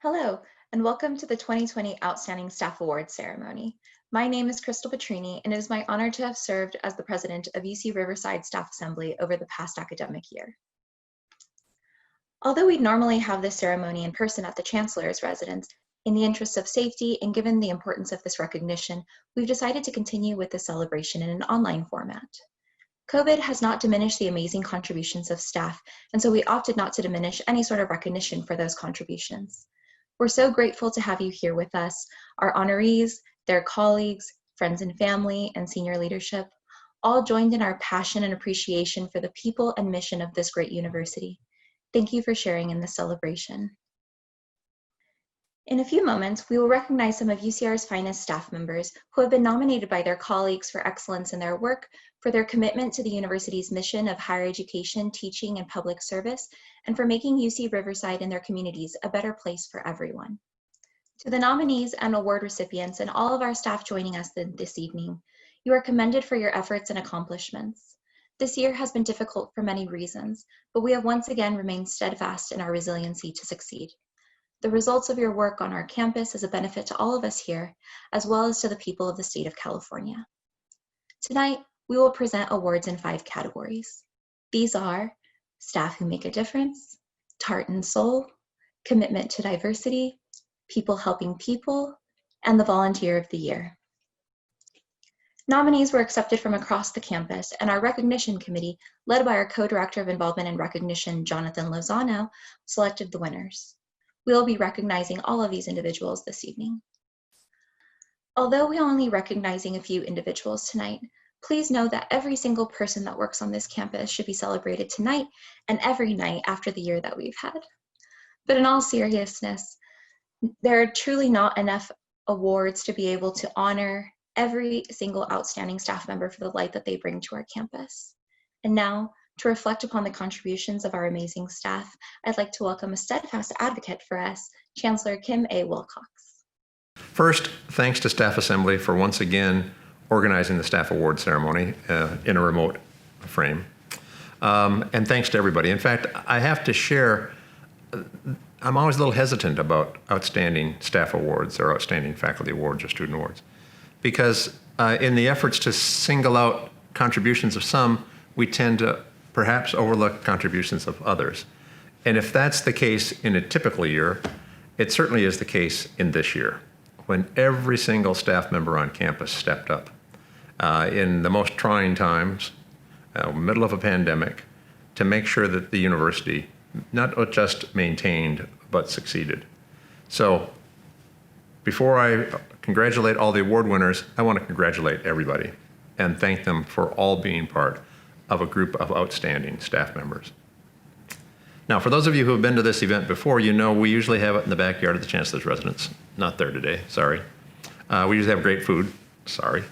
Hello, and welcome to the 2020 Outstanding Staff Awards ceremony. My name is Crystal Petrini, and it is my honor to have served as the president of UC Riverside Staff Assembly over the past academic year. Although we'd normally have this ceremony in person at the Chancellor's residence, in the interest of safety and given the importance of this recognition, we've decided to continue with the celebration in an online format. COVID has not diminished the amazing contributions of staff, and so we opted not to diminish any sort of recognition for those contributions. We're so grateful to have you here with us, our honorees, their colleagues, friends and family, and senior leadership, all joined in our passion and appreciation for the people and mission of this great university. Thank you for sharing in this celebration. In a few moments, we will recognize some of UCR's finest staff members who have been nominated by their colleagues for excellence in their work, for their commitment to the university's mission of higher education, teaching, and public service, and for making UC Riverside and their communities a better place for everyone. To the nominees and award recipients and all of our staff joining us this evening, you are commended for your efforts and accomplishments. This year has been difficult for many reasons, but we have once again remained steadfast in our resiliency to succeed. The results of your work on our campus is a benefit to all of us here, as well as to the people of the state of California. Tonight, we will present awards in 5 categories. These are Staff Who Make a Difference, Heart and Soul, Commitment to Diversity, People Helping People, and the Volunteer of the Year. Nominees were accepted from across the campus, and our recognition committee, led by our co-director of Involvement and Recognition, Jonathan Lozano, selected the winners. We will be recognizing all of these individuals this evening. Although we are only recognizing a few individuals tonight, please know that every single person that works on this campus should be celebrated tonight and every night after the year that we've had. But in all seriousness, there are truly not enough awards to be able to honor every single outstanding staff member for the light that they bring to our campus. And now, to reflect upon the contributions of our amazing staff, I'd like to welcome a steadfast advocate for us, Chancellor Kim A. Wilcox. First, thanks to Staff Assembly for once again organizing the Staff Award ceremony in a remote frame. And thanks to everybody. In fact, I have to share, I'm always a little hesitant about outstanding staff awards or outstanding faculty awards or student awards, because in the efforts to single out contributions of some, we tend to perhaps overlook contributions of others. And if that's the case in a typical year, it certainly is the case in this year, when every single staff member on campus stepped up in the most trying times, middle of a pandemic, to make sure that the university not just maintained, but succeeded. So before I congratulate all the award winners, I want to congratulate everybody and thank them for all being part of a group of outstanding staff members. Now, for those of you who have been to this event before, you know we usually have it in the backyard of the Chancellor's residence. Not there today, sorry. We usually have great food, sorry.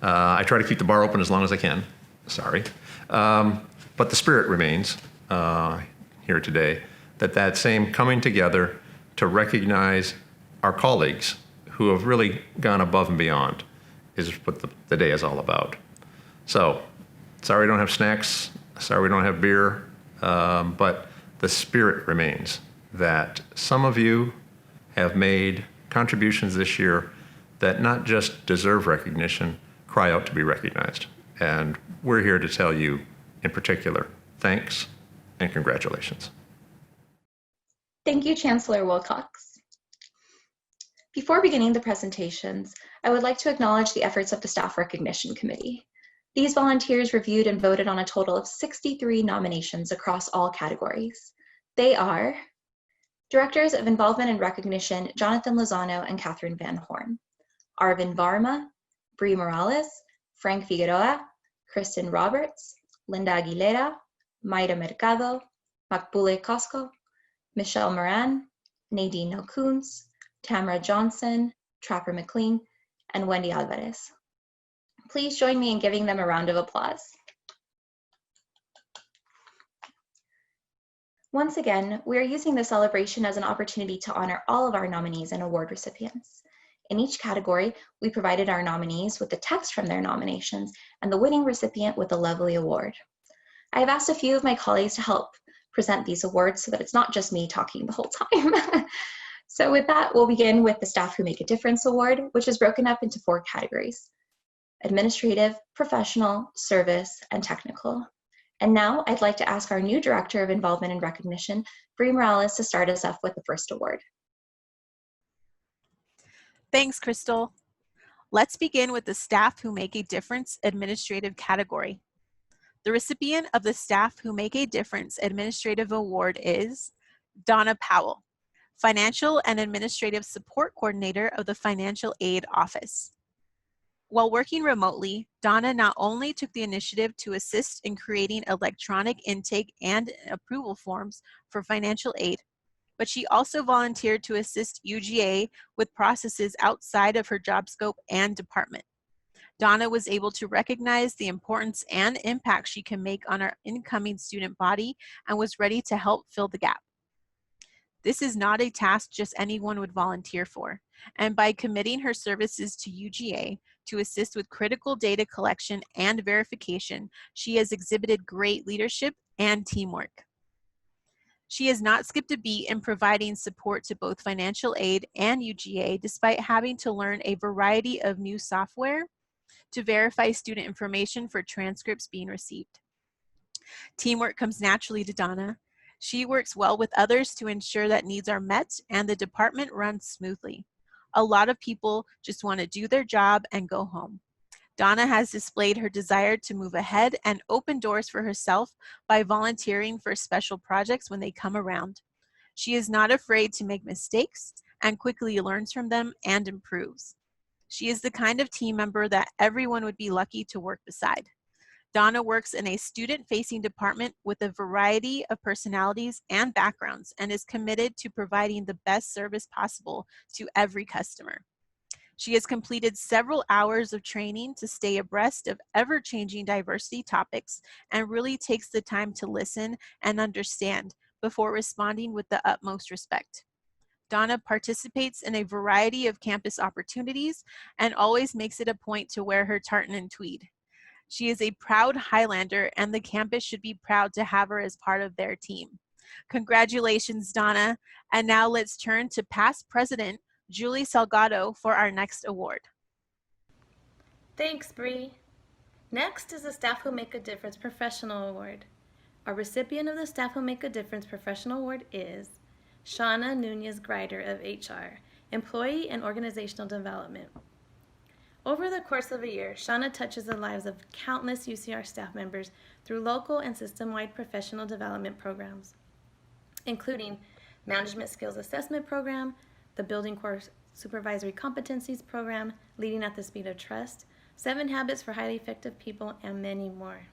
I try to keep the bar open as long as I can, sorry. But the spirit remains here today, that same coming together to recognize our colleagues who have really gone above and beyond is what the day is all about. So, sorry we don't have snacks, sorry we don't have beer, but the spirit remains that some of you have made contributions this year that not just deserve recognition, cry out to be recognized. And we're here to tell you, in particular, thanks and congratulations. Thank you, Chancellor Wilcox. Before beginning the presentations, I would like to acknowledge the efforts of the Staff Recognition Committee. These volunteers reviewed and voted on a total of 63 nominations across all categories. They are Directors of Involvement and Recognition, Jonathan Lozano and Catherine Van Horn, Arvin Varma, Bree Morales, Frank Figueroa, Kristen Roberts, Linda Aguilera, Mayra Mercado, Makbule Cosco, Michelle Moran, Nadine O'Coons, Tamara Johnson, Trapper McLean, and Wendy Alvarez. Please join me in giving them a round of applause. Once again, we are using the celebration as an opportunity to honor all of our nominees and award recipients. In each category, we provided our nominees with the text from their nominations and the winning recipient with a lovely award. I have asked a few of my colleagues to help present these awards so that it's not just me talking the whole time. So with that, we'll begin with the Staff Who Make a Difference Award, which is broken up into 4 categories: administrative, professional, service, and technical. And now I'd like to ask our new Director of Involvement and Recognition, Bree Morales, to start us off with the first award. Thanks, Crystal. Let's begin with the Staff Who Make a Difference administrative category. The recipient of the Staff Who Make a Difference Administrative Award is Donna Powell, Financial and Administrative Support Coordinator of the Financial Aid Office. While working remotely, Donna not only took the initiative to assist in creating electronic intake and approval forms for financial aid, but she also volunteered to assist UGA with processes outside of her job scope and department. Donna was able to recognize the importance and impact she can make on our incoming student body and was ready to help fill the gap. This is not a task just anyone would volunteer for, and by committing her services to UGA to assist with critical data collection and verification, she has exhibited great leadership and teamwork. She has not skipped a beat in providing support to both financial aid and UGA, despite having to learn a variety of new software to verify student information for transcripts being received. Teamwork comes naturally to Donna. She works well with others to ensure that needs are met and the department runs smoothly. A lot of people just want to do their job and go home. Donna has displayed her desire to move ahead and open doors for herself by volunteering for special projects when they come around. She is not afraid to make mistakes and quickly learns from them and improves. She is the kind of team member that everyone would be lucky to work beside. Donna works in a student-facing department with a variety of personalities and backgrounds and is committed to providing the best service possible to every customer. She has completed several hours of training to stay abreast of ever-changing diversity topics and really takes the time to listen and understand before responding with the utmost respect. Donna participates in a variety of campus opportunities and always makes it a point to wear her tartan and tweed. She is a proud Highlander, and the campus should be proud to have her as part of their team. Congratulations, Donna. And now let's turn to past president Julie Salgado for our next award. Thanks, Bree. Next is the Staff Who Make a Difference Professional Award. Our recipient of the Staff Who Make a Difference Professional Award is Shauna NÚñEZ-GRIDER of HR, Employee and Organizational Development. Over the course of a year, Shauna touches the lives of countless UCR staff members through local and system-wide professional development programs, including Management Skills Assessment Program, the Building Course Supervisory Competencies Program, Leading at the Speed of Trust, 7 Habits for Highly Effective People, and many more.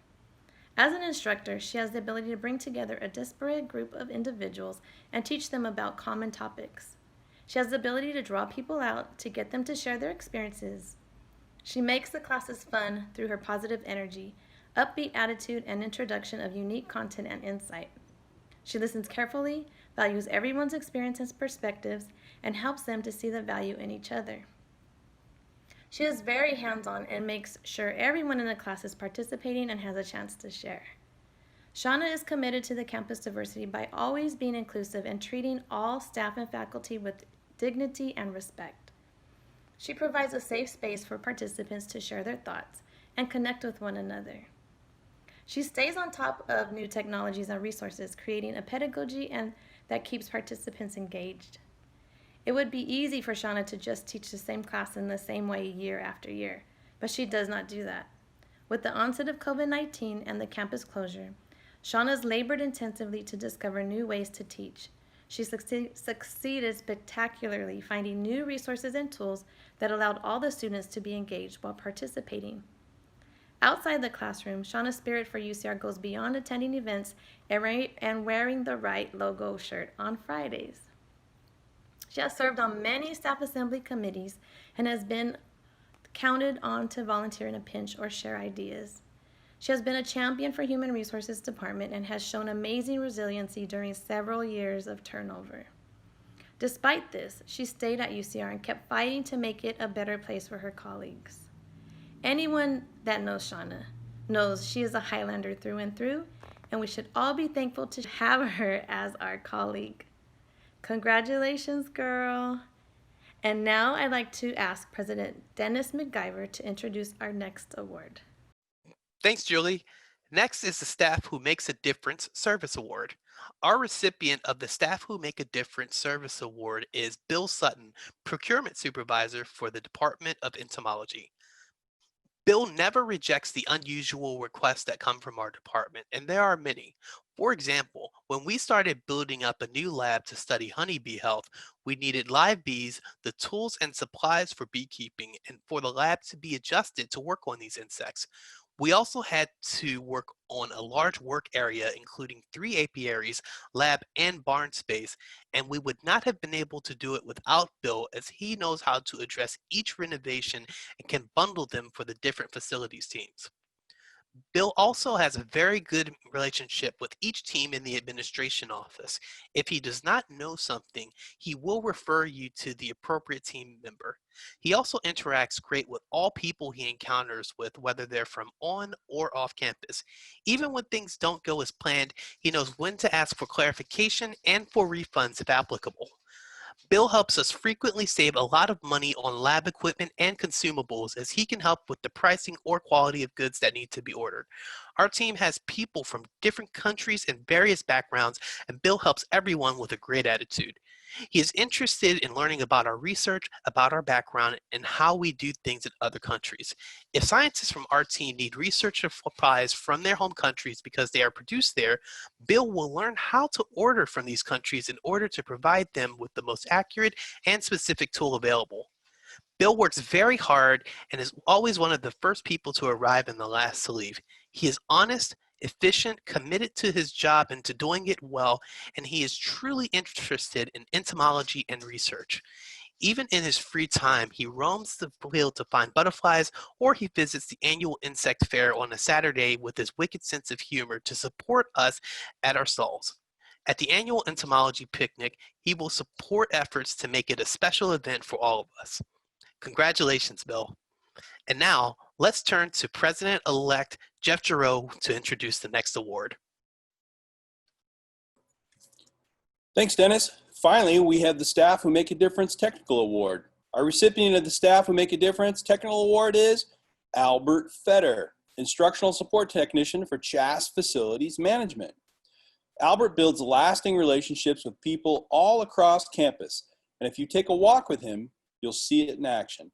As an instructor, she has the ability to bring together a disparate group of individuals and teach them about common topics. She has the ability to draw people out to get them to share their experiences. She makes the classes fun through her positive energy, upbeat attitude, and introduction of unique content and insight. She listens carefully, values everyone's experiences and perspectives, and helps them to see the value in each other. She is very hands-on and makes sure everyone in the class is participating and has a chance to share. Shauna is committed to the campus diversity by always being inclusive and treating all staff and faculty with dignity and respect. She provides a safe space for participants to share their thoughts and connect with one another. She stays on top of new technologies and resources, creating a pedagogy that keeps participants engaged. It would be easy for Shauna to just teach the same class in the same way year after year, but she does not do that. With the onset of COVID-19 and the campus closure, Shauna's labored intensively to discover new ways to teach. She succeeded spectacularly finding new resources and tools that allowed all the students to be engaged while participating. Outside the classroom, Shauna's spirit for UCR goes beyond attending events and wearing the right logo shirt on Fridays. She has served on many staff assembly committees and has been counted on to volunteer in a pinch or share ideas. She has been a champion for Human Resources Department and has shown amazing resiliency during several years of turnover. Despite this, she stayed at UCR and kept fighting to make it a better place for her colleagues. Anyone that knows Shauna knows she is a Highlander through and through, and we should all be thankful to have her as our colleague. Congratulations, girl. And now I'd like to ask President Dennis McGyver to introduce our next award. Thanks, Julie. Next is the Staff Who Makes a Difference Service Award. Our recipient of the Staff Who Make a Difference Service Award is Bill Sutton, Procurement Supervisor for the Department of Entomology. Bill never rejects the unusual requests that come from our department, and there are many. For example, when we started building up a new lab to study honeybee health, we needed live bees, the tools and supplies for beekeeping, and for the lab to be adjusted to work on these insects. We also had to work on a large work area, including 3 apiaries, lab, and barn space, and we would not have been able to do it without Bill, as he knows how to address each renovation and can bundle them for the different facilities teams. Bill also has a very good relationship with each team in the administration office. If he does not know something, he will refer you to the appropriate team member. He also interacts great with all people he encounters with, whether they're from on or off campus. Even when things don't go as planned, he knows when to ask for clarification and for refunds if applicable. Bill helps us frequently save a lot of money on lab equipment and consumables, as he can help with the pricing or quality of goods that need to be ordered. Our team has people from different countries and various backgrounds, and Bill helps everyone with a great attitude. He is interested in learning about our research, about our background, and how we do things in other countries. If scientists from our team need research supplies from their home countries because they are produced there, Bill will learn how to order from these countries in order to provide them with the most accurate and specific tool available. Bill works very hard and is always one of the first people to arrive and the last to leave. He is honest, efficient, committed to his job and to doing it well, and he is truly interested in entomology and research. Even in his free time, he roams the field to find butterflies, or he visits the annual insect fair on a Saturday with his wicked sense of humor to support us at our stalls. At the annual entomology picnic, he will support efforts to make it a special event for all of us. Congratulations, Bill. And now, let's turn to President-elect Jeff Giroux to introduce the next award. Thanks, Dennis. Finally, we have the Staff Who Make a Difference Technical Award. Our recipient of the Staff Who Make a Difference Technical Award is Albert FETTER, Instructional Support Technician for CHAS Facilities Management. Albert builds lasting relationships with people all across campus, and if you take a walk with him, you'll see it in action.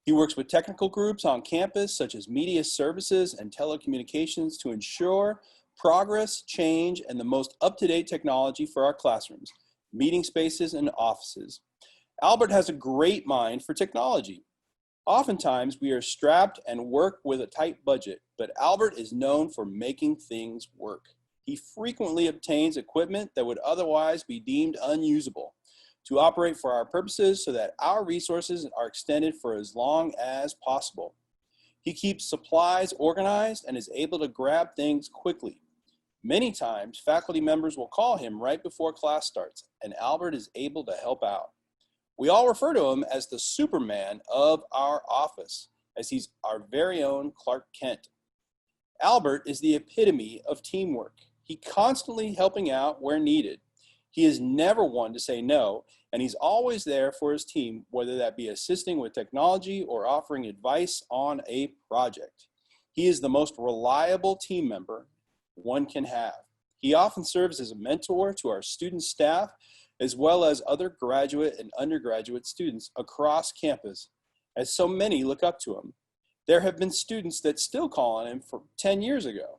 He works with technical groups on campus, such as media services and telecommunications, to ensure progress, change, and the most up-to-date technology for our classrooms, meeting spaces, and offices. Albert has a great mind for technology. Oftentimes, we are strapped and work with a tight budget, but Albert is known for making things work. He frequently obtains equipment that would otherwise be deemed unusable to operate for our purposes so that our resources are extended for as long as possible. He keeps supplies organized and is able to grab things quickly. Many times, faculty members will call him right before class starts, and Albert is able to help out. We all refer to him as the Superman of our office, as he's our very own Clark Kent. Albert is the epitome of teamwork. He constantly helping out where needed. He is never one to say no, and he's always there for his team, whether that be assisting with technology or offering advice on a project. He is the most reliable team member one can have. He often serves as a mentor to our student staff, as well as other graduate and undergraduate students across campus, as so many look up to him. There have been students that still call on him from 10 years ago.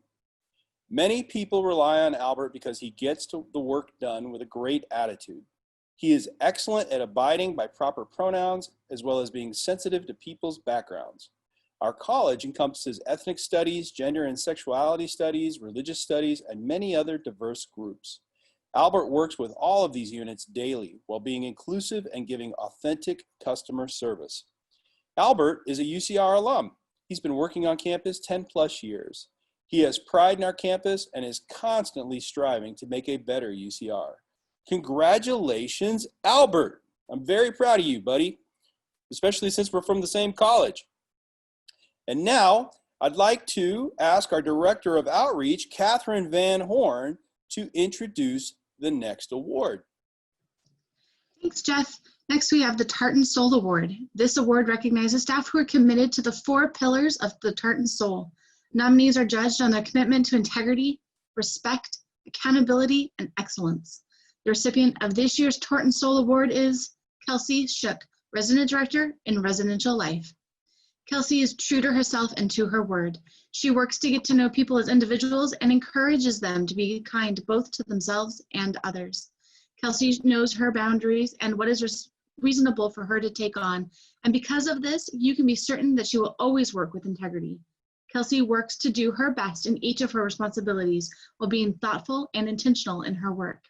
Many people rely on Albert because he gets the work done with a great attitude. He is excellent at abiding by proper pronouns, as well as being sensitive to people's backgrounds. Our college encompasses ethnic studies, gender and sexuality studies, religious studies, and many other diverse groups. Albert works with all of these units daily while being inclusive and giving authentic customer service. Albert is a UCR alum. He's been working on campus 10 plus years. He has pride in our campus and is constantly striving to make a better UCR. Congratulations, Albert. I'm very proud of you, buddy, especially since we're from the same college. And now I'd like to ask our Director of Outreach, Catherine Van Horn, to introduce the next award. Thanks, Jeff. Next, we have the Tartan Soul Award. This award recognizes staff who are committed to the 4 pillars of the Tartan Soul. Nominees are judged on their commitment to integrity, respect, accountability, and excellence. The recipient of this year's Tartan Soul Award is Kelsey Shook, Resident Director in Residential Life. Kelsey is true to herself and to her word. She works to get to know people as individuals and encourages them to be kind both to themselves and others. Kelsey knows her boundaries and what is reasonable for her to take on, and because of this, you can be certain that she will always work with integrity. Kelsey works to do her best in each of her responsibilities while being thoughtful and intentional in her work.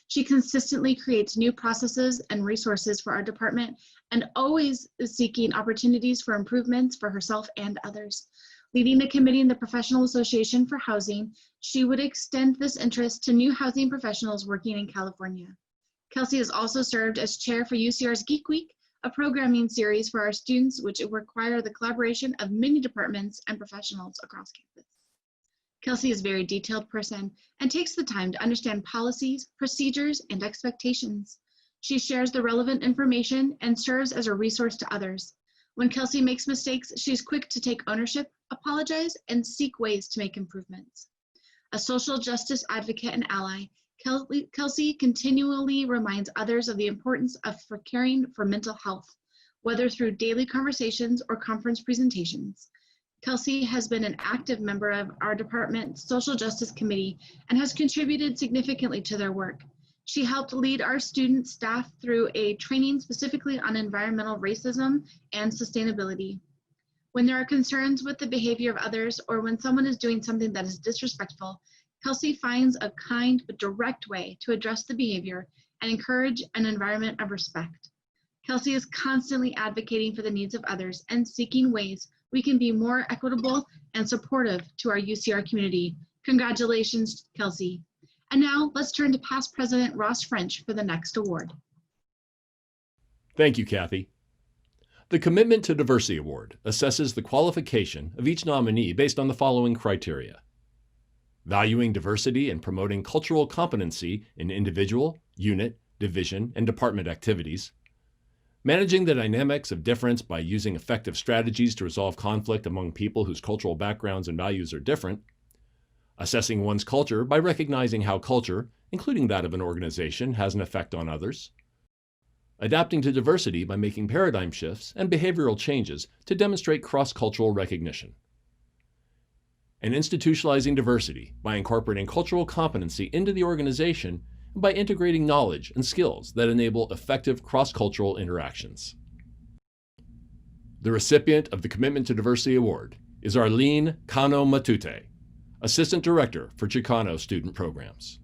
She consistently creates new processes and resources for our department and always is seeking opportunities for improvements for herself and others. Leading the committee in the Professional Association for Housing, she would extend this interest to new housing professionals working in California. Kelsey has also served as chair for UCR's Geek Week, a programming series for our students which require the collaboration of many departments and professionals across campus. Kelsey is a very detailed person and takes the time to understand policies, procedures, and expectations. She shares the relevant information and serves as a resource to others. When Kelsey makes mistakes, she's quick to take ownership, apologize, and seek ways to make improvements. A social justice advocate and ally, Kelsey continually reminds others of the importance of caring for mental health, whether through daily conversations or conference presentations. Kelsey has been an active member of our department's Social Justice Committee and has contributed significantly to their work. She helped lead our student staff through a training specifically on environmental racism and sustainability. When there are concerns with the behavior of others or when someone is doing something that is disrespectful, Kelsey finds a kind but direct way to address the behavior and encourage an environment of respect. Kelsey is constantly advocating for the needs of others and seeking ways we can be more equitable and supportive to our UCR community. Congratulations, Kelsey. And now let's turn to past President Ross French for the next award. Thank you, Kathy. The Commitment to Diversity Award assesses the qualification of each nominee based on the following criteria: valuing diversity and promoting cultural competency in individual, unit, division, and department activities, managing the dynamics of difference by using effective strategies to resolve conflict among people whose cultural backgrounds and values are different, assessing one's culture by recognizing how culture, including that of an organization, has an effect on others, adapting to diversity by making paradigm shifts and behavioral changes to demonstrate cross-cultural recognition, and institutionalizing diversity by incorporating cultural competency into the organization and by integrating knowledge and skills that enable effective cross-cultural interactions. The recipient of the Commitment to Diversity Award is ARLENE CANO MATUTE, Assistant Director for Chicano Student Programs.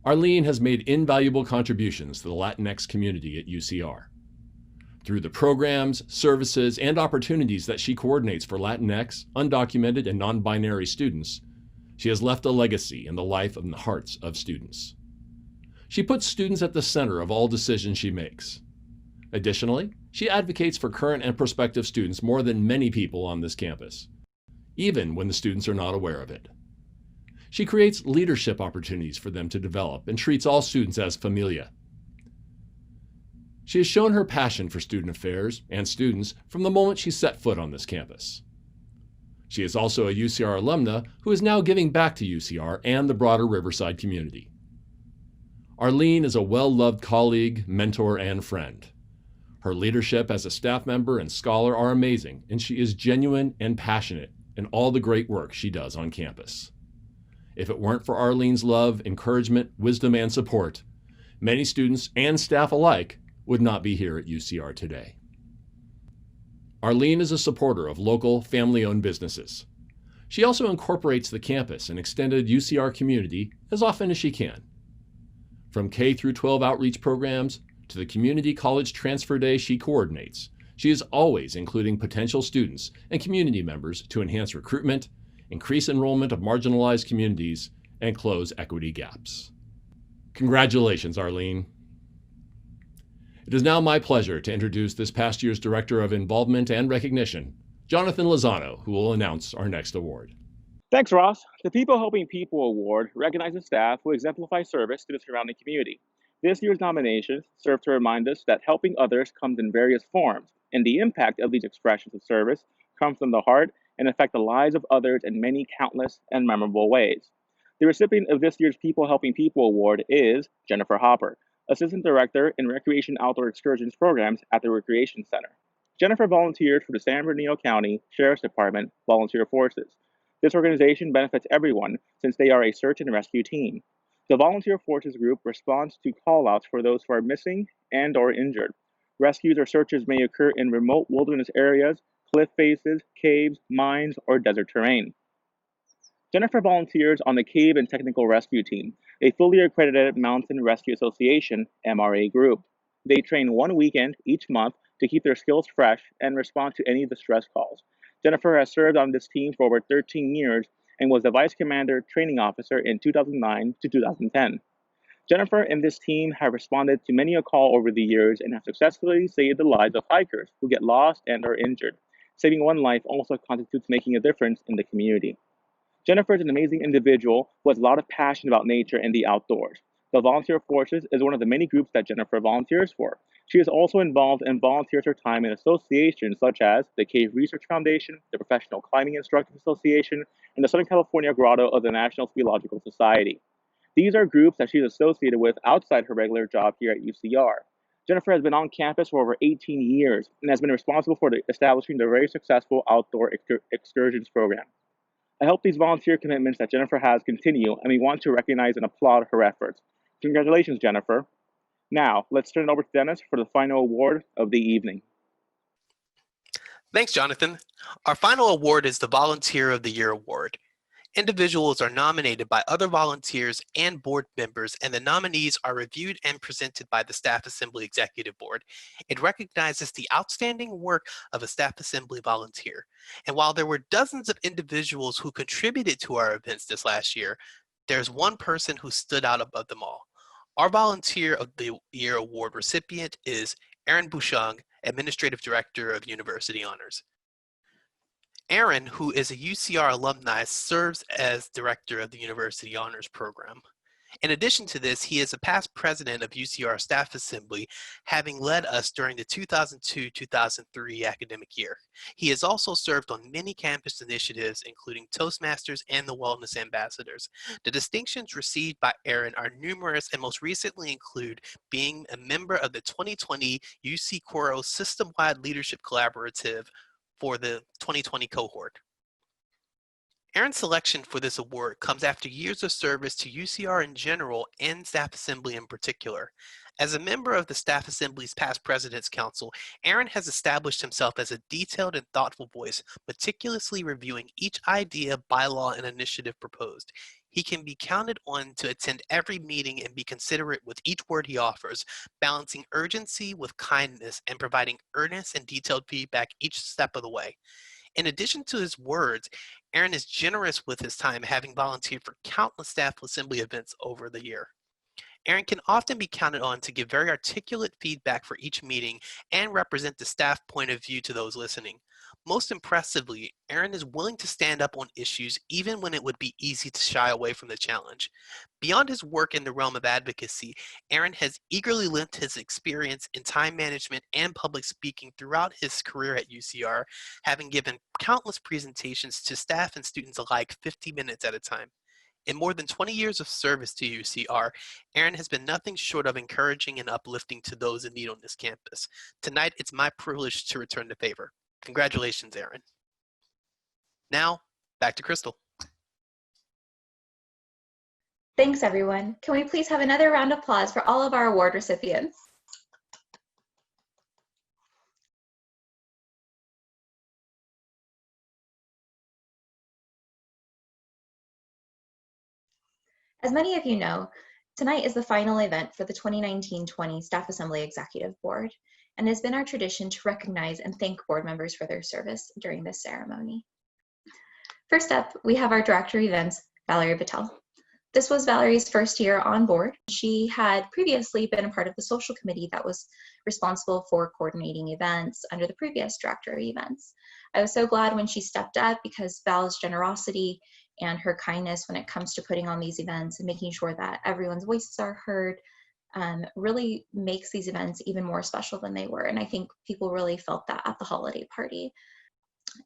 ARLENE has made invaluable contributions to the Latinx community at UCR. Through the programs, services, and opportunities that she coordinates for Latinx, undocumented, and non-binary students, she has left a legacy in the life and the hearts of students. She puts students at the center of all decisions she makes. Additionally, she advocates for current and prospective students more than many people on this campus, even when the students are not aware of it. She creates leadership opportunities for them to develop and treats all students as familia. She has shown her passion for student affairs and students from the moment she set foot on this campus. She is also a UCR alumna who is now giving back to UCR and the broader Riverside community. ARLENE is a well-loved colleague, mentor, and friend. Her leadership as a staff member and scholar are amazing, and she is genuine and passionate in all the great work she does on campus. If it weren't for ARLENE's love, encouragement, wisdom, and support, many students and staff alike would not be here at UCR today. ARLENE is a supporter of local, family-owned businesses. She also incorporates the campus and extended UCR community as often as she can. From K through 12 outreach programs to the Community College Transfer Day she coordinates, she is always including potential students and community members to enhance recruitment, increase enrollment of marginalized communities, and close equity gaps. Congratulations, ARLENE. It is now my pleasure to introduce this past year's Director of Involvement and Recognition, Jonathan Lozano, who will announce our next award. Thanks, Ross. The People Helping People Award recognizes staff who exemplify service to the surrounding community. This year's nominations serve to remind us that helping others comes in various forms, and the impact of these expressions of service come from the heart and affect the lives of others in many countless and memorable ways. The recipient of this year's People Helping People Award is Jennifer Hopper, Assistant Director in Recreation Outdoor Excursions Programs at the Recreation Center. Jennifer volunteers for the San Bernardino County Sheriff's Department Volunteer Forces. This organization benefits everyone since they are a search and rescue team. The Volunteer Forces group responds to call-outs for those who are missing and or injured. Rescues or searches may occur in remote wilderness areas, cliff faces, caves, mines, or desert terrain. Jennifer volunteers on the Cave and Technical Rescue Team, a fully accredited Mountain Rescue Association MRA group. They train one weekend each month to keep their skills fresh and respond to any distress calls. Jennifer has served on this team for over 13 years and was the Vice Commander Training Officer in 2009 to 2010. Jennifer and this team have responded to many a call over the years and have successfully saved the lives of hikers who get lost and are injured. Saving one life also constitutes making a difference in the community. Jennifer is an amazing individual who has a lot of passion about nature and the outdoors. The Volunteer Forces is one of the many groups that Jennifer volunteers for. She is also involved and volunteers her time in associations such as the Cave Research Foundation, the Professional Climbing Instructors Association, and the Southern California Grotto of the National Theological Society. These are groups that she is associated with outside her regular job here at UCR. Jennifer has been on campus for over 18 years and has been responsible for establishing the very successful Outdoor Excursions program. I hope these volunteer commitments that Jennifer has continue, and we want to recognize and applaud her efforts. Congratulations, Jennifer. Now, let's turn it over to Dennis for the final award of the evening. Thanks, Jonathan. Our final award is the Volunteer of the Year Award. Individuals are nominated by other volunteers and board members, and the nominees are reviewed and presented by the Staff Assembly Executive Board. It recognizes the outstanding work of a Staff Assembly volunteer. And while there were dozens of individuals who contributed to our events this last year, there's one person who stood out above them all. Our Volunteer of the Year Award recipient is Aaron BUSHONG, Administrative Director of University Honors. Aaron, who is a UCR alumni, serves as Director of the University Honors Program. In addition to this, he is a past president of UCR Staff Assembly, having led us during the 2002-2003 academic year. He has also served on many campus initiatives, including Toastmasters and the Wellness Ambassadors. The distinctions received by Aaron are numerous and most recently include being a member of the 2020 UC Quoro System-Wide Leadership Collaborative for the 2020 cohort. Aaron's selection for this award comes after years of service to UCR in general and Staff Assembly in particular. As a member of the Staff Assembly's past President's Council, Aaron has established himself as a detailed and thoughtful voice, meticulously reviewing each idea, bylaw, and initiative proposed. He can be counted on to attend every meeting and be considerate with each word he offers, balancing urgency with kindness and providing earnest and detailed feedback each step of the way. In addition to his words, Aaron is generous with his time, having volunteered for countless Staff Assembly events over the year. Aaron can often be counted on to give very articulate feedback for each meeting and represent the staff point of view to those listening. Most impressively, Aaron is willing to stand up on issues even when it would be easy to shy away from the challenge. Beyond his work in the realm of advocacy, Aaron has eagerly lent his experience in time management and public speaking throughout his career at UCR, having given countless presentations to staff and students alike 50 minutes at a time. In more than 20 years of service to UCR, Aaron has been nothing short of encouraging and uplifting to those in need on this campus. Tonight, it's my privilege to return the favor. Congratulations, Aaron. Now, back to Crystal. Thanks, everyone. Can we please have another round of applause for all of our award recipients? As many of you know, tonight is the final event for the 2019-20 Staff Assembly Executive Board, and it has been our tradition to recognize and thank board members for their service during this ceremony. First up, we have our Director of Events, Valerie Battelle. This was Valerie's first year on board. She had previously been a part of the social committee that was responsible for coordinating events under the previous Director of Events. I was so glad when she stepped up because Val's generosity and her kindness when it comes to putting on these events and making sure that everyone's voices are heard really makes these events even more special than they were. And I think people really felt that at the holiday party.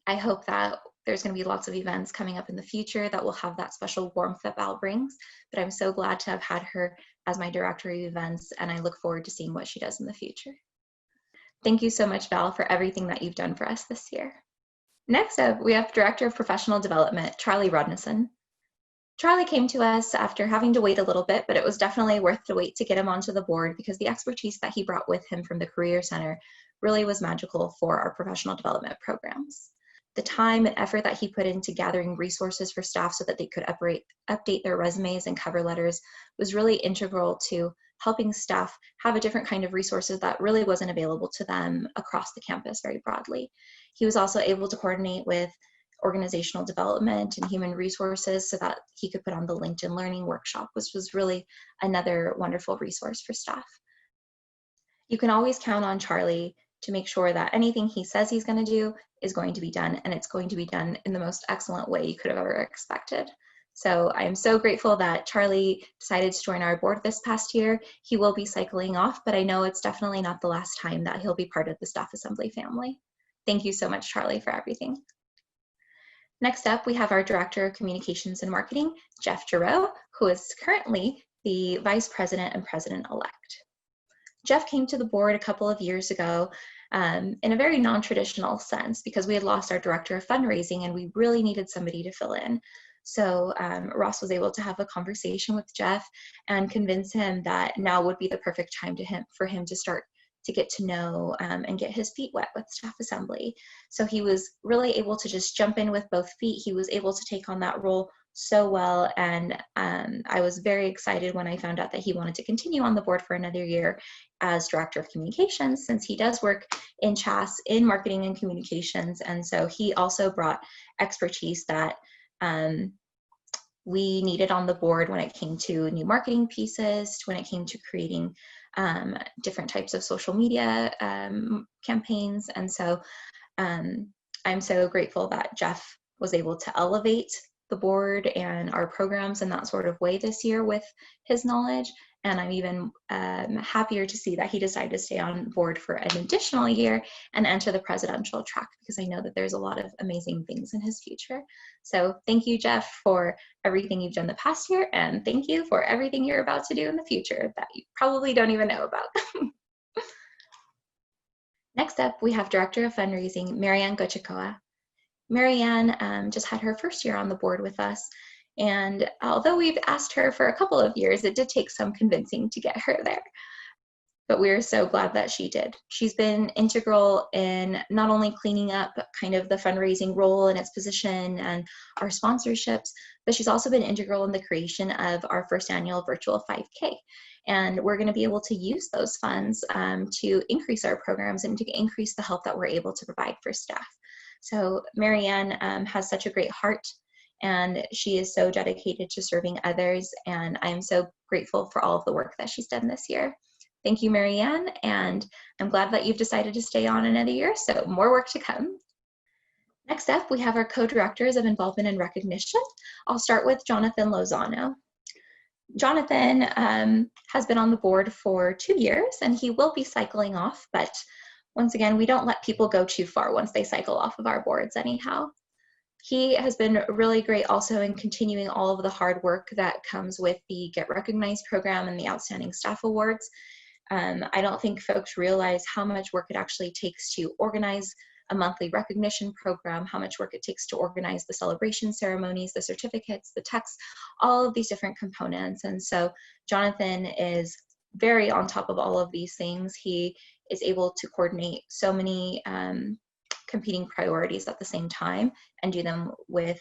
I hope that there's going to be lots of events coming up in the future that will have that special warmth that Val brings, but I'm so glad to have had her as my director of events, and I look forward to seeing what she does in the future. Thank you so much, Val, for everything that you've done for us this year. Next up, we have Director of Professional Development, Charlie Rodnison. Charlie came to us after having to wait a little bit, but it was definitely worth the wait to get him onto the board because the expertise that he brought with him from the Career Center really was magical for our professional development programs. The time and effort that he put into gathering resources for staff so that they could update their resumes and cover letters was really integral to helping staff have a different kind of resources that really wasn't available to them across the campus very broadly. He was also able to coordinate with organizational development and human resources so that he could put on the LinkedIn Learning workshop, which was really another wonderful resource for staff. You can always count on Charlie to make sure that anything he says he's going to do is going to be done, and it's going to be done in the most excellent way you could have ever expected. So I am so grateful that Charlie decided to join our board this past year. He will be cycling off, but I know it's definitely not the last time that he'll be part of the Staff Assembly family. Thank you so much, Charlie, for everything. Next up, we have our Director of Communications and Marketing, Jeff Giroux, who is currently the Vice President and President-elect. Jeff came to the board a couple of years ago in a very non-traditional sense because we had lost our Director of Fundraising and we really needed somebody to fill in. So Ross was able to have a conversation with Jeff and convince him that now would be the perfect time for him to start to get to know and get his feet wet with Staff Assembly. So he was really able to just jump in with both feet. He was able to take on that role so well, and I was very excited when I found out that he wanted to continue on the board for another year as Director of Communications, since he does work in CHAS in marketing and communications, and so he also brought expertise that we needed on the board when it came to new marketing pieces, when it came to creating different types of social media campaigns. And so I'm so grateful that Jeff was able to elevate the board and our programs in that sort of way this year with his knowledge. And I'm even happier to see that he decided to stay on board for an additional year and enter the presidential track, because I know that there's a lot of amazing things in his future. So thank you, Jeff, for everything you've done the past year, and thank you for everything you're about to do in the future that you probably don't even know about. Next up, we have Director of Fundraising, Marianne Gochikoa. Marianne just had her first year on the board with us, and although we've asked her for a couple of years, it did take some convincing to get her there. But we're so glad that she did. She's been integral in not only cleaning up kind of the fundraising role and its position and our sponsorships, but she's also been integral in the creation of our first annual virtual 5K. And we're going to be able to use those funds to increase our programs and to increase the help that we're able to provide for staff. So Marianne has such a great heart, and she is so dedicated to serving others, and I am so grateful for all of the work that she's done this year. Thank you, Marianne, and I'm glad that you've decided to stay on another year, so more work to come. Next up, we have our co-directors of involvement and recognition. I'll start with Jonathan Lozano. Jonathan has been on the board for 2 years, and he will be cycling off, but once again, we don't let people go too far once they cycle off of our boards anyhow. He has been really great also in continuing all of the hard work that comes with the Get Recognized program and the Outstanding Staff Awards. I don't think folks realize how much work it actually takes to organize a monthly recognition program, how much work it takes to organize the celebration ceremonies, the certificates, the texts, all of these different components. And so Jonathan is very on top of all of these things. He is able to coordinate so many competing priorities at the same time and do them with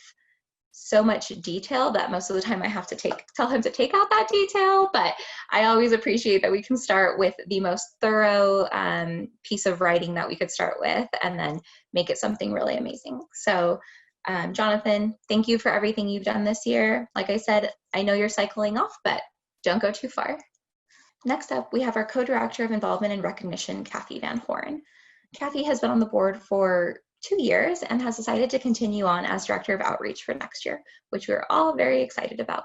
so much detail that most of the time I have to tell him to take out that detail, but I always appreciate that we can start with the most thorough piece of writing that we could start with and then make it something really amazing. So Jonathan, thank you for everything you've done this year. Like I said, I know you're cycling off, but don't go too far. Next up, we have our co-director of involvement and recognition, Kathy Van Horn. Kathy has been on the board for 2 years and has decided to continue on as Director of Outreach for next year, which we're all very excited about.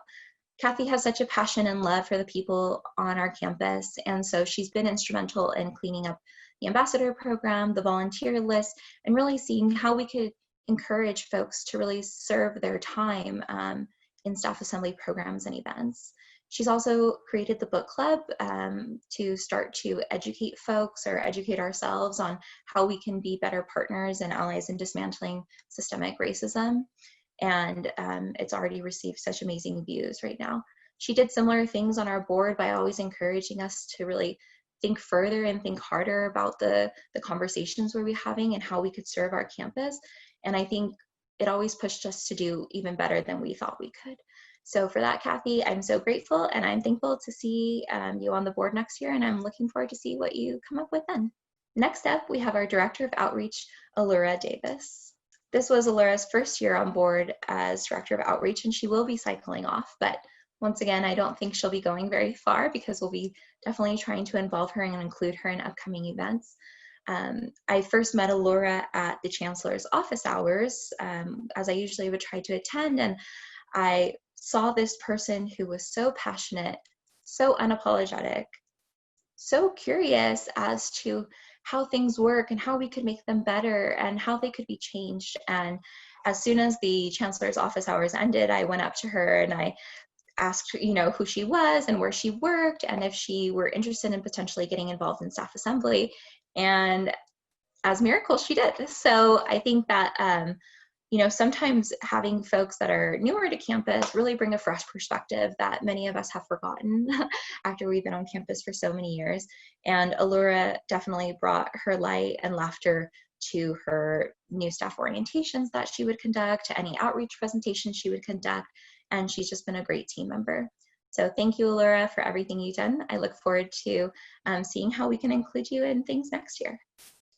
Kathy has such a passion and love for the people on our campus, and so she's been instrumental in cleaning up the ambassador program, the volunteer list, and really seeing how we could encourage folks to really serve their time in staff assembly programs and events. She's also created the book club to start to educate folks or educate ourselves on how we can be better partners and allies in dismantling systemic racism. And it's already received such amazing views right now. She did similar things on our board by always encouraging us to really think further and think harder about the conversations we're having and how we could serve our campus. And I think it always pushed us to do even better than we thought we could. So for that, Kathy, I'm so grateful, and I'm thankful to see you on the board next year, and I'm looking forward to see what you come up with then. Next up, we have our Director of Outreach, Allura Davis. This was Allura's first year on board as Director of Outreach, and she will be cycling off, but once again, I don't think she'll be going very far because we'll be definitely trying to involve her and include her in upcoming events. I first met Allura at the Chancellor's office hours, as I usually would try to attend, and I saw this person who was so passionate, so unapologetic, so curious as to how things work and how we could make them better and how they could be changed. And as soon as the Chancellor's office hours ended, I went up to her and I asked, who she was and where she worked and if she were interested in potentially getting involved in staff assembly. And as miracle, she did. So I think that sometimes having folks that are newer to campus really bring a fresh perspective that many of us have forgotten after we've been on campus for so many years. And Allura definitely brought her light and laughter to her new staff orientations that she would conduct, to any outreach presentations she would conduct, and she's just been a great team member. So thank you, Allura, for everything you've done. I look forward to seeing how we can include you in things next year.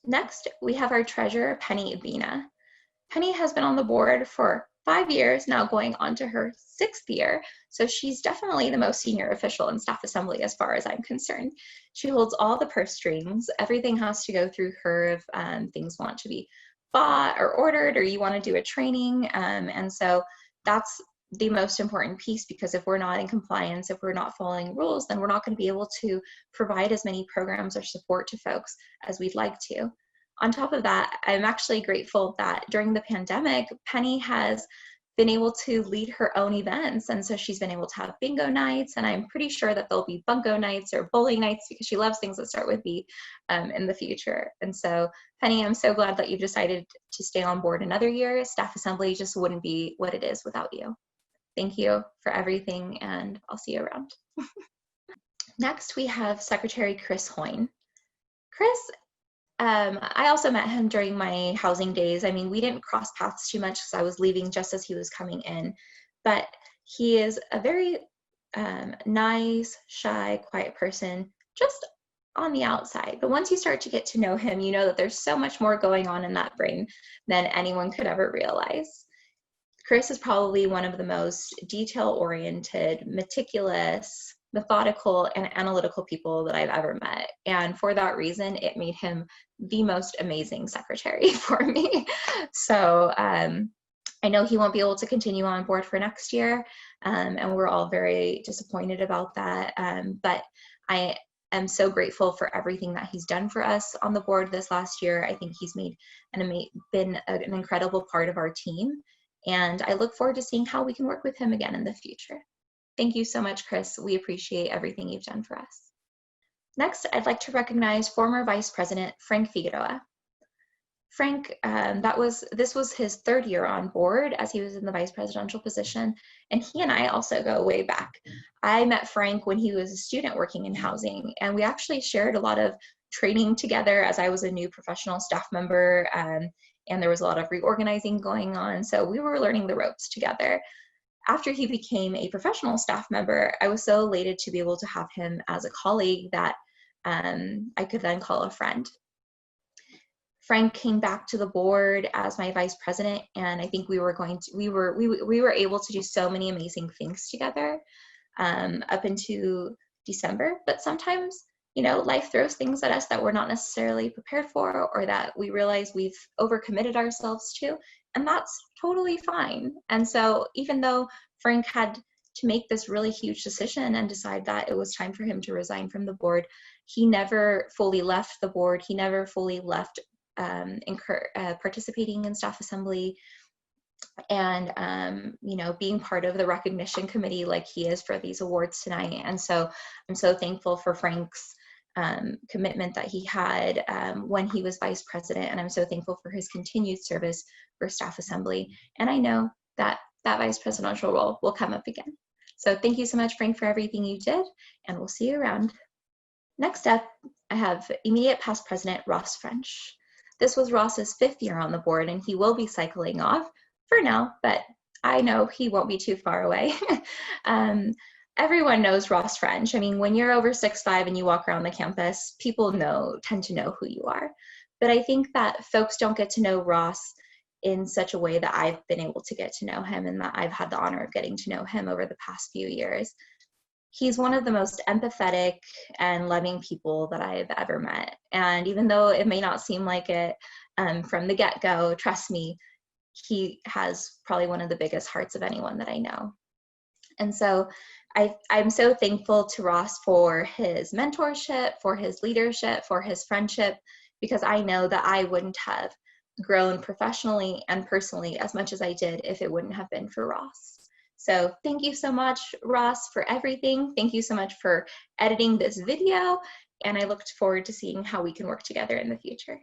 Next, we have our treasurer, Penny Abina. Penny has been on the board for 5 years, now going on to her 6th year. So she's definitely the most senior official in staff assembly as far as I'm concerned. She holds all the purse strings. Everything has to go through her if things want to be bought or ordered or you want to do a training. And so that's the most important piece, because if we're not in compliance, if we're not following rules, then we're not going to be able to provide as many programs or support to folks as we'd like to. On top of that, I'm actually grateful that during the pandemic, Penny has been able to lead her own events. And so she's been able to have bingo nights, and I'm pretty sure that there'll be bungo nights or bowling nights because she loves things that start with B in the future. And so Penny, I'm so glad that you've decided to stay on board another year. Staff assembly just wouldn't be what it is without you. Thank you for everything, and I'll see you around. Next, we have Secretary Chris Hoyne. Chris, I also met him during my housing days. I mean, we didn't cross paths too much because I was leaving just as he was coming in, but he is a very nice, shy, quiet person, just on the outside. But once you start to get to know him, you know that there's so much more going on in that brain than anyone could ever realize. Chris is probably one of the most detail-oriented, meticulous, methodical, and analytical people that I've ever met. And for that reason, it made him the most amazing secretary for me. So I know he won't be able to continue on board for next year, and we're all very disappointed about that. But I am so grateful for everything that he's done for us on the board this last year. I think he's been an incredible part of our team. And I look forward to seeing how we can work with him again in the future. Thank you so much, Chris. We appreciate everything you've done for us. Next, I'd like to recognize former Vice President Frank Figueroa. Frank, this was his 3rd year on board as he was in the vice presidential position, and he and I also go way back. I met Frank when he was a student working in housing, and we actually shared a lot of training together as I was a new professional staff member, and there was a lot of reorganizing going on, so we were learning the ropes together. After he became a professional staff member, I was so elated to be able to have him as a colleague that I could then call a friend. Frank came back to the board as my vice president, and I think we were able to do so many amazing things together up into December. But sometimes, life throws things at us that we're not necessarily prepared for, or that we realize we've overcommitted ourselves to, and that's totally fine. And so even though Frank had to make this really huge decision and decide that it was time for him to resign from the board. He never fully left the board. He never fully left participating in staff assembly and you know, being part of the recognition committee like he is for these awards tonight. And so I'm so thankful for Frank's commitment that he had when he was vice president, and I'm so thankful for his continued service for staff assembly. And I know that that vice presidential role will come up again. So thank you so much, Frank, for everything you did, and we'll see you around. Next up, I have immediate past president Ross French. This was Ross's 5th year on the board, and he will be cycling off for now, but I know he won't be too far away. Everyone knows Ross French. I mean, when you're over 6'5" and you walk around the campus, people tend to know who you are. But I think that folks don't get to know Ross in such a way that I've been able to get to know him, and that I've had the honor of getting to know him over the past few years. He's one of the most empathetic and loving people that I've ever met. And even though it may not seem like it from the get-go, trust me, he has probably one of the biggest hearts of anyone that I know. And so I'm so thankful to Ross for his mentorship, for his leadership, for his friendship, because I know that I wouldn't have grown professionally and personally as much as I did if it wouldn't have been for Ross. So thank you so much, Ross, for everything. Thank you so much for editing this video, and I look forward to seeing how we can work together in the future.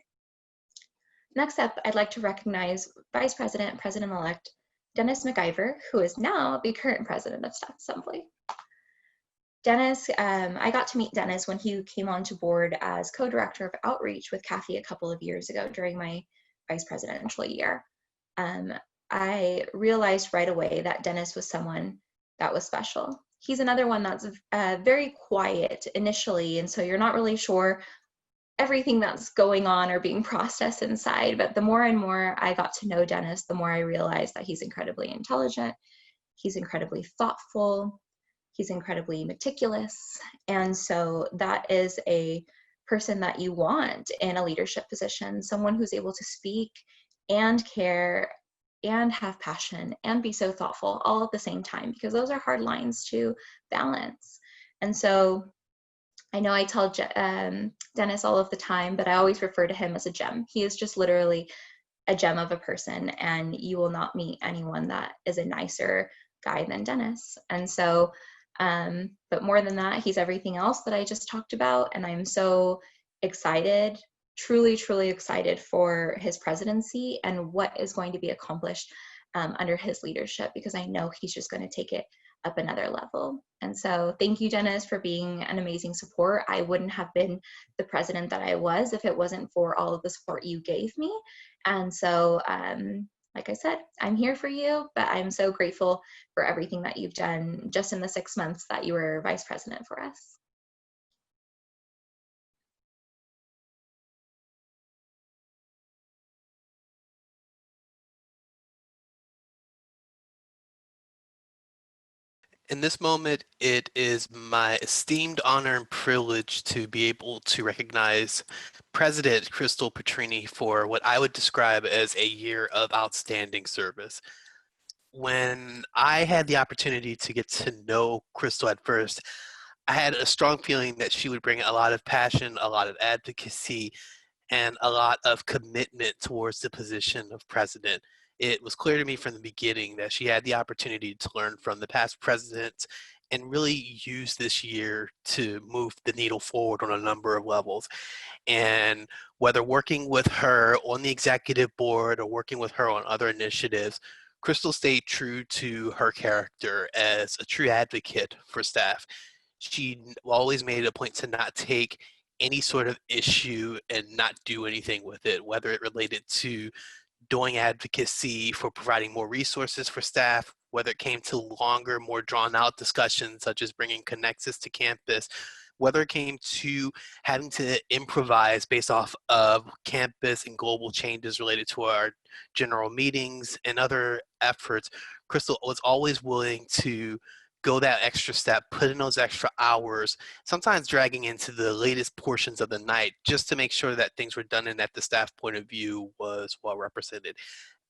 Next up, I'd like to recognize Vice President, President-elect Dennis McIver, who is now the current president of Staff Assembly. Dennis, I got to meet Dennis when he came onto board as co-director of outreach with Kathy a couple of years ago during my vice presidential year. I realized right away that Dennis was someone that was special. He's another one that's very quiet initially, and so you're not really sure everything that's going on or being processed inside. But the more and more I got to know Dennis, the more I realized that he's incredibly intelligent, he's incredibly thoughtful, he's incredibly meticulous. And so that is a person that you want in a leadership position, someone who's able to speak and care and have passion and be so thoughtful all at the same time, because those are hard lines to balance. And so I know I tell Dennis all of the time, but I always refer to him as a gem. He is just literally a gem of a person, and you will not meet anyone that is a nicer guy than Dennis. And so, but more than that, he's everything else that I just talked about, and I'm so excited, truly, truly excited for his presidency and what is going to be accomplished under his leadership, because I know he's just going to take it up another level. And so thank you, Dennis, for being an amazing support. I wouldn't have been the president that I was if it wasn't for all of the support you gave me. And so, like I said, I'm here for you, but I'm so grateful for everything that you've done just in the 6 months that you were vice president for us. In this moment, it is my esteemed honor and privilege to be able to recognize President Crystal Petrini for what I would describe as a year of outstanding service. When I had the opportunity to get to know Crystal at first, I had a strong feeling that she would bring a lot of passion, a lot of advocacy, and a lot of commitment towards the position of president. It was clear to me from the beginning that she had the opportunity to learn from the past presidents and really use this year to move the needle forward on a number of levels. And whether working with her on the executive board or working with her on other initiatives, Crystal stayed true to her character as a true advocate for staff. She always made it a point to not take any sort of issue and not do anything with it, whether it related to doing advocacy for providing more resources for staff, whether it came to longer, more drawn out discussions such as bringing Connexus to campus, whether it came to having to improvise based off of campus and global changes related to our general meetings and other efforts. Crystal was always willing to go that extra step, put in those extra hours, sometimes dragging into the latest portions of the night just to make sure that things were done and that the staff point of view was well represented.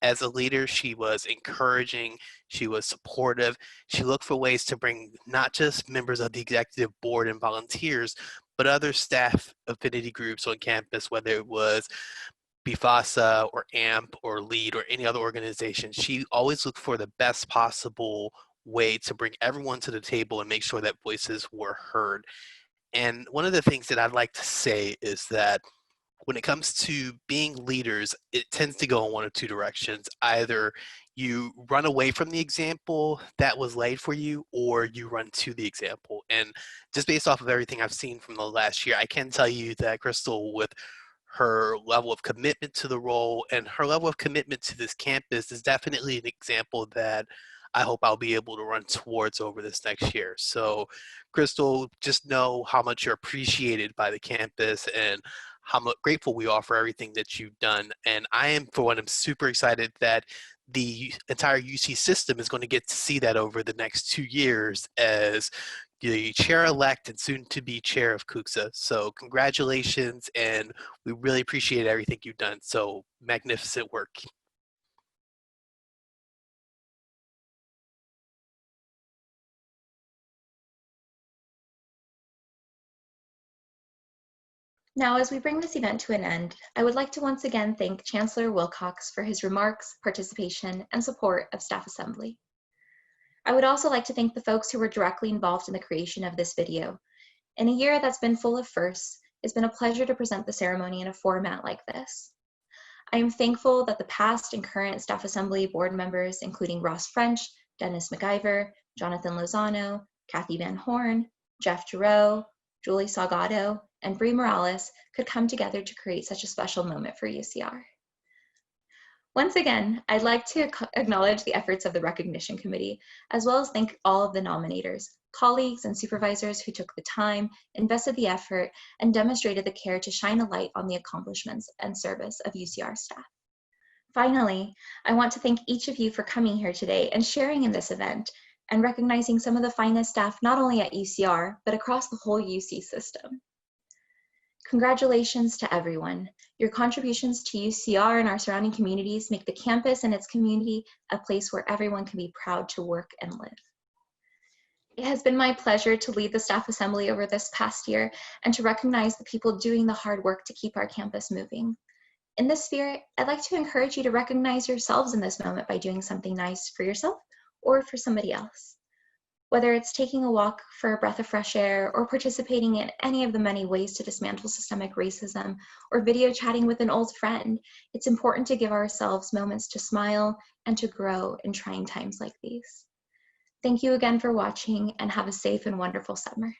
As a leader, she was encouraging, she was supportive, she looked for ways to bring not just members of the executive board and volunteers, but other staff affinity groups on campus, whether it was BFASA or AMP or LEAD or any other organization. She always looked for the best possible way to bring everyone to the table and make sure that voices were heard. And one of the things that I'd like to say is that when it comes to being leaders, it tends to go in one of two directions. Either you run away from the example that was laid for you, or you run to the example. And just based off of everything I've seen from the last year, I can tell you that Crystal, with her level of commitment to the role and her level of commitment to this campus, is definitely an example that I hope I'll be able to run towards over this next year. So Crystal, just know how much you're appreciated by the campus and how much grateful we are for everything that you've done. And I am, for one, I'm super excited that the entire UC system is going to get to see that over the next 2 years as the chair-elect and soon-to-be chair of CUCSA. So congratulations, and we really appreciate everything you've done. So magnificent work. Now, as we bring this event to an end, I would like to once again thank Chancellor Wilcox for his remarks, participation, and support of Staff Assembly. I would also like to thank the folks who were directly involved in the creation of this video. In a year that's been full of firsts, it's been a pleasure to present the ceremony in a format like this. I am thankful that the past and current Staff Assembly board members, including Ross French, Dennis McIver, Jonathan Lozano, Kathy Van Horn, Jeff Giroux, Julie Salgado, and Bree Morales, could come together to create such a special moment for UCR. Once again, I'd like to acknowledge the efforts of the Recognition Committee, as well as thank all of the nominators, colleagues, and supervisors who took the time, invested the effort, and demonstrated the care to shine a light on the accomplishments and service of UCR staff. Finally, I want to thank each of you for coming here today and sharing in this event, and recognizing some of the finest staff not only at UCR, but across the whole UC system. Congratulations to everyone. Your contributions to UCR and our surrounding communities make the campus and its community a place where everyone can be proud to work and live. It has been my pleasure to lead the Staff Assembly over this past year and to recognize the people doing the hard work to keep our campus moving. In this spirit, I'd like to encourage you to recognize yourselves in this moment by doing something nice for yourself or for somebody else. Whether it's taking a walk for a breath of fresh air or participating in any of the many ways to dismantle systemic racism or video chatting with an old friend, it's important to give ourselves moments to smile and to grow in trying times like these. Thank you again for watching, and have a safe and wonderful summer.